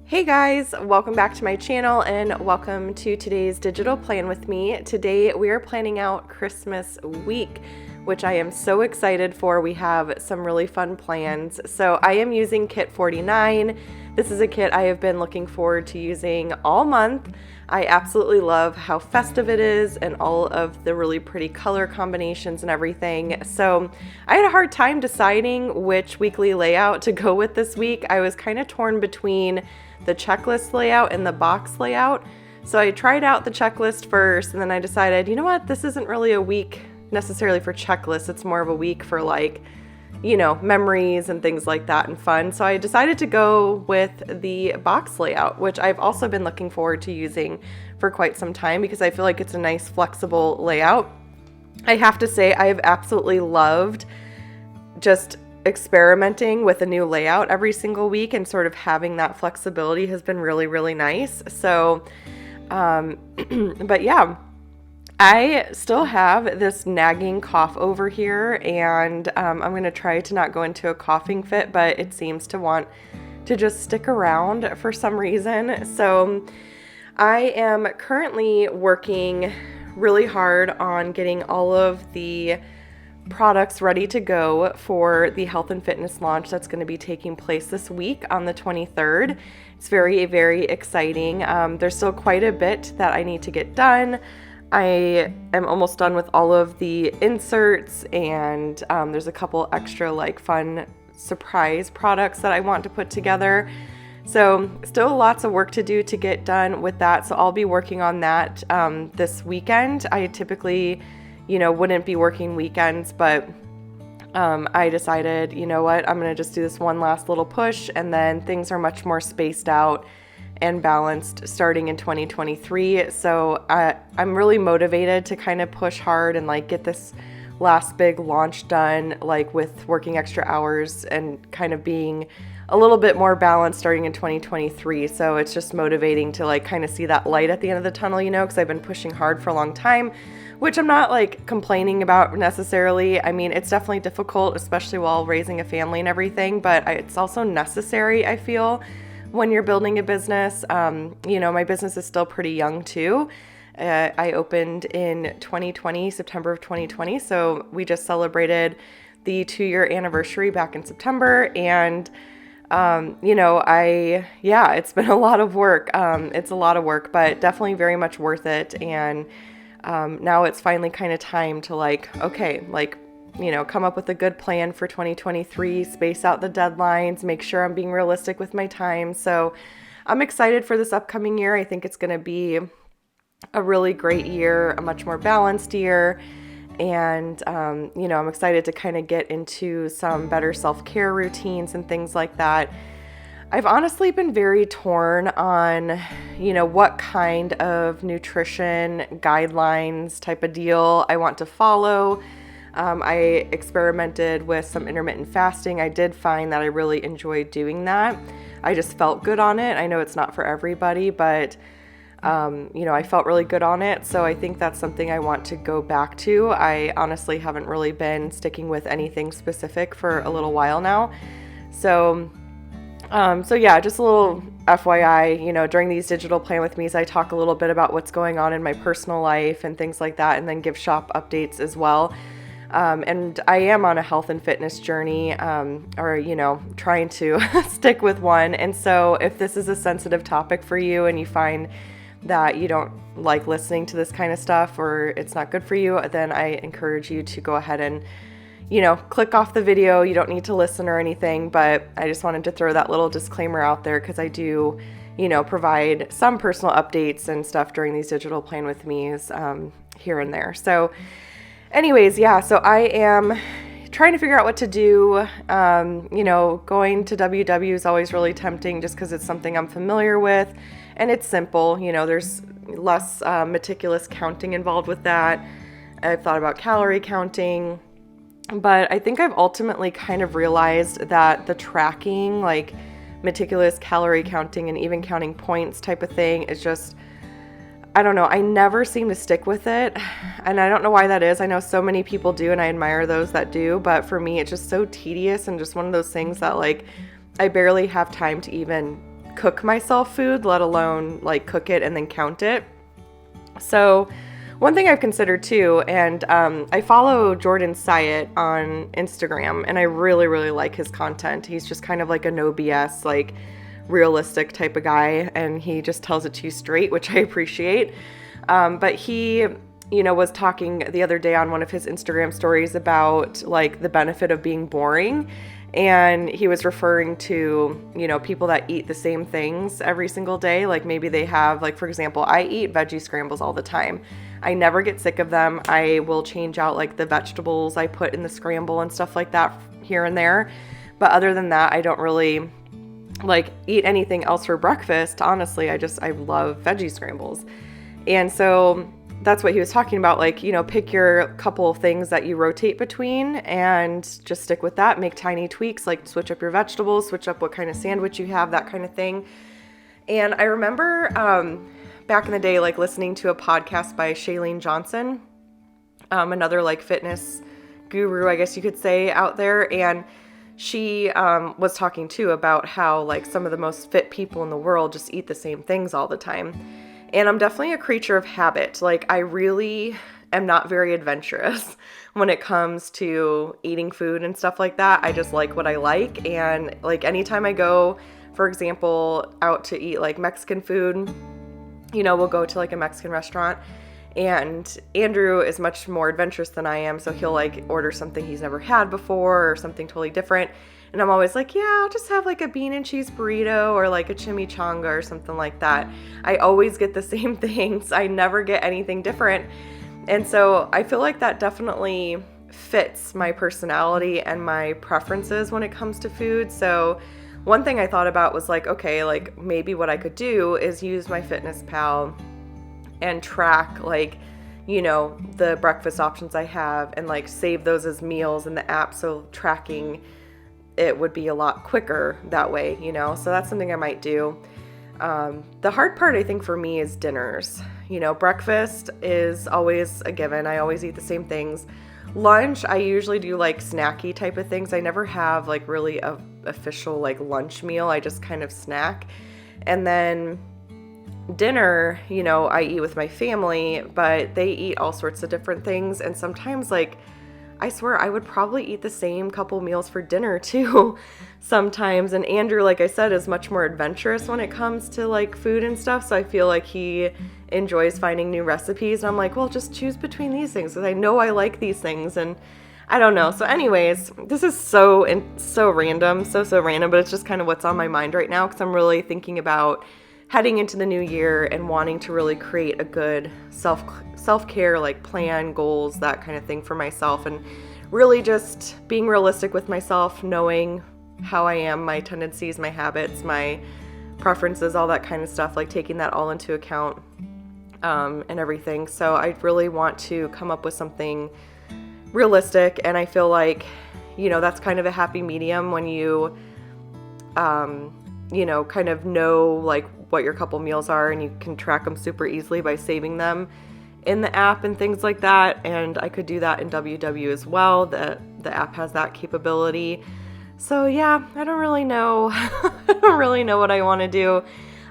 Hey guys, welcome back to my channel and welcome to today's digital plan with me. Today we are planning out Christmas week, which I am so excited for. We have some really fun plans. So I am using kit 49. This is a kit I have been looking forward to using all month. I absolutely love how festive it is and all of the really pretty color combinations and everything. So I had a hard time deciding which weekly layout to go with this week. I was kind of torn between the checklist layout and the box layout. So I tried out the checklist first, and then I decided, you know what, this isn't really a week necessarily for checklists. It's more of a week for memories and things like that and fun. So I decided to go with the box layout, which I've also been looking forward to using for quite some time because I feel like it's a nice flexible layout. I have to say I've absolutely loved just experimenting with a new layout every single week, and sort of having that flexibility has been really, really nice. So, but yeah, I still have this nagging cough over here, and I'm going to try to not go into a coughing fit, but it seems to want to just stick around for some reason. So I am currently working really hard on getting all of the products ready to go for the health and fitness launch that's going to be taking place this week on the 23rd. It's very, very exciting. There's still quite a bit that I need to get done. I am almost done with all of the inserts, and there's a couple extra fun surprise products that I want to put together. So still lots of work to do to get done with that. So I'll be working on that this weekend. I typically wouldn't be working weekends, but I decided, you know what, I'm going to just do this one last little push, and then things are much more spaced out and balanced starting in 2023. So I'm really motivated to kind of push hard and get this last big launch done, with working extra hours and kind of being a little bit more balanced starting in 2023. So it's just motivating to kind of see that light at the end of the tunnel, because I've been pushing hard for a long time, which I'm not complaining about necessarily. I mean, it's definitely difficult, especially while raising a family and everything, but it's also necessary, I feel, when you're building a business. My business is still pretty young too. I opened in 2020, September of 2020. So we just celebrated the 2-year anniversary back in September. And it's been a lot of work. It's a lot of work, but definitely very much worth it. And now it's finally kind of time to come up with a good plan for 2023, space out the deadlines, make sure I'm being realistic with my time. So I'm excited for this upcoming year. I think it's going to be a really great year, a much more balanced year. And, I'm excited to kind of get into some better self-care routines and things like that. I've honestly been very torn on, what kind of nutrition guidelines type of deal I want to follow. I experimented with some intermittent fasting. I did find that I really enjoyed doing that. I just felt good on it. I know it's not for everybody, but I felt really good on it. So I think that's something I want to go back to. I honestly haven't really been sticking with anything specific for a little while now. So yeah, just a little FYI, during these digital plan with me's, I talk a little bit about what's going on in my personal life and things like that, and then give shop updates as well. And I am on a health and fitness journey, trying to stick with one. And so if this is a sensitive topic for you and you find that you don't like listening to this kind of stuff, or it's not good for you, then I encourage you to go ahead and, click off the video. You don't need to listen or anything, but I just wanted to throw that little disclaimer out there because I do, provide some personal updates and stuff during these digital plan with me's here and there. So anyways, yeah, so I am trying to figure out what to do. Going to WW is always really tempting just because it's something I'm familiar with and it's simple. There's less meticulous counting involved with that. I've thought about calorie counting, but I think I've ultimately kind of realized that the tracking, meticulous calorie counting and even counting points type of thing is just, I don't know, I never seem to stick with it, and I don't know why that is. I know so many people do, and I admire those that do, but for me, it's just so tedious and just one of those things that I barely have time to even cook myself food, let alone like cook it and then count it. So one thing I've considered too, and I follow Jordan Syatt on Instagram, and I really, really like his content. He's just kind of like a no BS, like realistic type of guy, and he just tells it to you straight, which I appreciate. But he, was talking the other day on one of his Instagram stories about like the benefit of being boring. And he was referring to, people that eat the same things every single day. Like maybe they have, like, for example, I eat veggie scrambles all the time. I never get sick of them. I will change out like the vegetables I put in the scramble and stuff like that here and there. But other than that, I don't really like eat anything else for breakfast. Honestly, I love veggie scrambles. And so that's what he was talking about, like, pick your couple of things that you rotate between and just stick with that. Make tiny tweaks, like switch up your vegetables, switch up what kind of sandwich you have, that kind of thing. And I remember back in the day, like listening to a podcast by Shailene Johnson, another like fitness guru, I guess you could say, out there. And she was talking too about how like some of the most fit people in the world just eat the same things all the time. And I'm definitely a creature of habit. Like, I really am not very adventurous when it comes to eating food and stuff like that. I just like what I like. And like anytime I go, for example, out to eat like Mexican food, we'll go to like a Mexican restaurant, and Andrew is much more adventurous than I am. So he'll like order something he's never had before or something totally different. And I'm always like, yeah, I'll just have like a bean and cheese burrito or like a chimichanga or something like that. I always get the same things. I never get anything different. And so I feel like that definitely fits my personality and my preferences when it comes to food. So one thing I thought about was like, okay, like maybe what I could do is use my FitnessPal and track like, the breakfast options I have and like save those as meals in the app. So tracking it would be a lot quicker that way, so that's something I might do. The hard part, I think, for me is dinners. Breakfast is always a given. I always eat the same things. Lunch, I usually do like snacky type of things. I never have like really a official like lunch meal. I just kind of snack. And then dinner, I eat with my family, but they eat all sorts of different things. And sometimes like, I swear I would probably eat the same couple meals for dinner too sometimes. And Andrew, like I said, is much more adventurous when it comes to like food and stuff. So I feel like he enjoys finding new recipes. And I'm like, well, just choose between these things because I know I like these things. And I don't know. So anyways, this is so random, so random, but it's just kind of what's on my mind right now because I'm really thinking about heading into the new year and wanting to really create a good self-care, like plan, goals, that kind of thing for myself, and really just being realistic with myself, knowing how I am, my tendencies, my habits, my preferences, all that kind of stuff, like taking that all into account and everything. So I really want to come up with something realistic, and I feel like, that's kind of a happy medium when you, kind of know like what your couple meals are, and you can track them super easily by saving them in the app and things like that. And I could do that in WW as well. The app has that capability. So yeah, I don't really know. I don't really know what I want to do.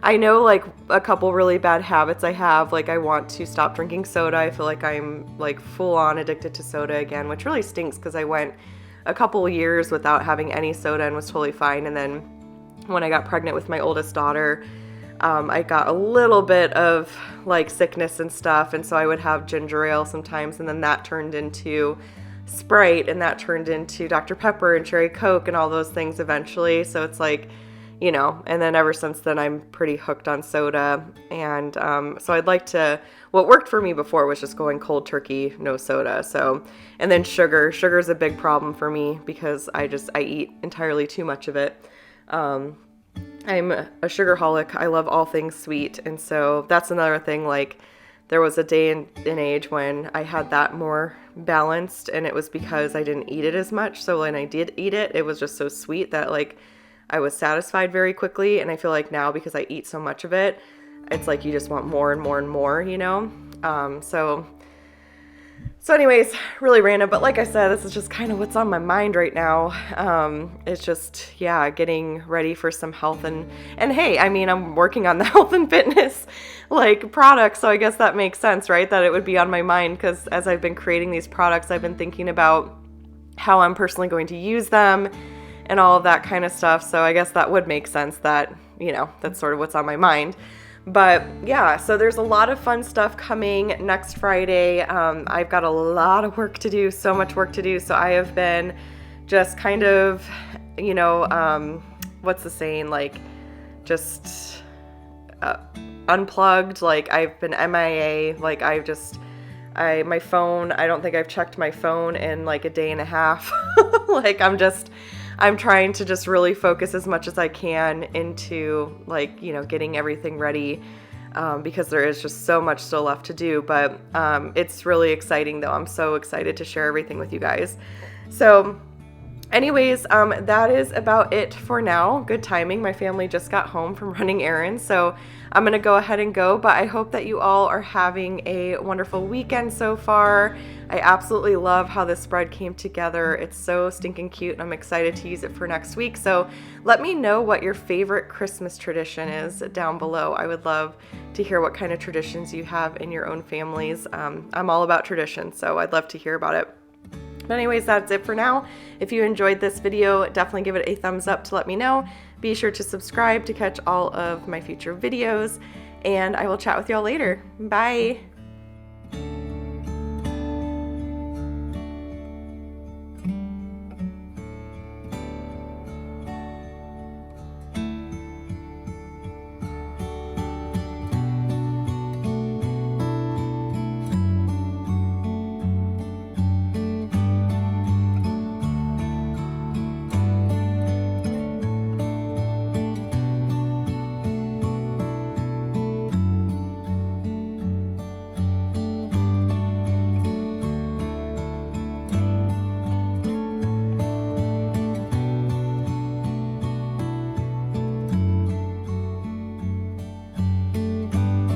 I know like a couple really bad habits I have. Like I want to stop drinking soda. I feel like I'm like full on addicted to soda again, which really stinks because I went a couple years without having any soda and was totally fine. And then when I got pregnant with my oldest daughter, I got a little bit of like sickness and stuff, and so I would have ginger ale sometimes, and then that turned into Sprite, and that turned into Dr. Pepper and Cherry Coke and all those things eventually. So it's like, and then ever since then I'm pretty hooked on soda. And so I'd like to, what worked for me before was just going cold turkey, no soda. So, and then sugar's a big problem for me because I eat entirely too much of it. I'm a sugarholic. I love all things sweet. And so that's another thing. Like there was a day and age when I had that more balanced, and it was because I didn't eat it as much. So when I did eat it, it was just so sweet that like I was satisfied very quickly. And I feel like now because I eat so much of it, it's like you just want more and more and more, So So anyways, really random, but like I said, this is just kind of what's on my mind right now. It's just, yeah, getting ready for some health and hey, I mean, I'm working on the health and fitness like products, so I guess that makes sense, right? That it would be on my mind, because as I've been creating these products, I've been thinking about how I'm personally going to use them and all of that kind of stuff. So I guess that would make sense that, you know, that's sort of what's on my mind. But yeah, so there's a lot of fun stuff coming next Friday. I've got a lot of work to do, so much work to do. So I have been just kind of, you know, what's the saying? Like just unplugged. Like I've been MIA. Like my phone, I don't think I've checked my phone in like a day and a half. Like I'm trying to just really focus as much as I can into like, you know, getting everything ready, because there is just so much still left to do. But it's really exciting though. I'm so excited to share everything with you guys. So anyways, that is about it for now. Good timing. My family just got home from running errands, so I'm going to go ahead and go, but I hope that you all are having a wonderful weekend so far. I absolutely love how this spread came together. It's so stinking cute, and I'm excited to use it for next week. So let me know what your favorite Christmas tradition is down below. I would love to hear what kind of traditions you have in your own families. I'm all about tradition, so I'd love to hear about it. But anyways, that's it for now. If you enjoyed this video, definitely give it a thumbs up to let me know. Be sure to subscribe to catch all of my future videos, and I will chat with y'all later. Bye.